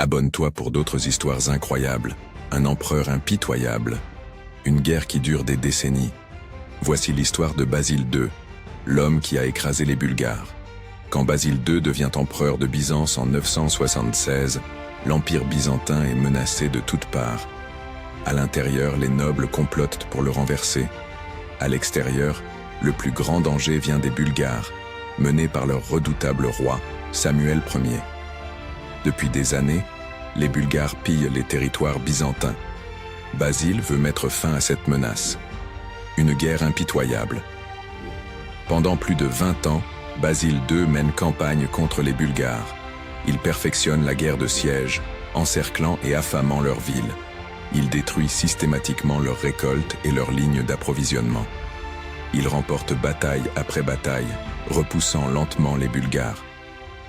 Abonne-toi pour d'autres histoires incroyables, un empereur impitoyable, une guerre qui dure des décennies. Voici l'histoire de Basile II, l'homme qui a écrasé les Bulgares. Quand Basile II devient empereur de Byzance en 976, l'empire byzantin est menacé de toutes parts. À l'intérieur, les nobles complotent pour le renverser. À l'extérieur, le plus grand danger vient des Bulgares, menés par leur redoutable roi, Samuel Ier. Depuis des années, les Bulgares pillent les territoires byzantins. Basile veut mettre fin à cette menace. Une guerre impitoyable. Pendant plus de 20 ans, Basile II mène campagne contre les Bulgares. Il perfectionne la guerre de siège, encerclant et affamant leurs villes. Il détruit systématiquement leurs récoltes et leurs lignes d'approvisionnement. Il remporte bataille après bataille, repoussant lentement les Bulgares.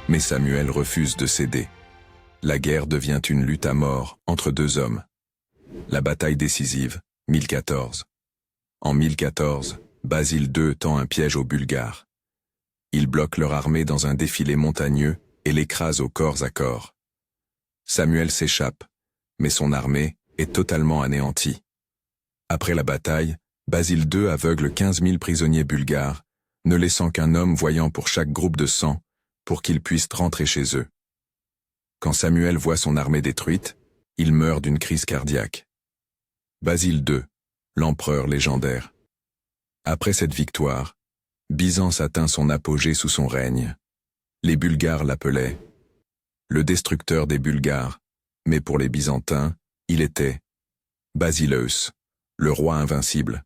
Mais Samuel refuse de céder. La guerre devient une lutte à mort entre deux hommes. La bataille décisive, 1014. En 1014, Basile II tend un piège aux Bulgares. Il bloque leur armée dans un défilé montagneux et l'écrase au corps à corps. Samuel s'échappe, mais son armée est totalement anéantie. Après la bataille, Basile II aveugle 15 000 prisonniers bulgares, ne laissant qu'un homme voyant pour chaque groupe de sang, pour qu'ils puissent rentrer chez eux. Quand Samuel voit son armée détruite, il meurt d'une crise cardiaque. Basile II, l'empereur légendaire. Après cette victoire, Byzance atteint son apogée sous son règne. Les Bulgares l'appelaient le destructeur des Bulgares, mais pour les Byzantins, il était Basileus, le roi invincible.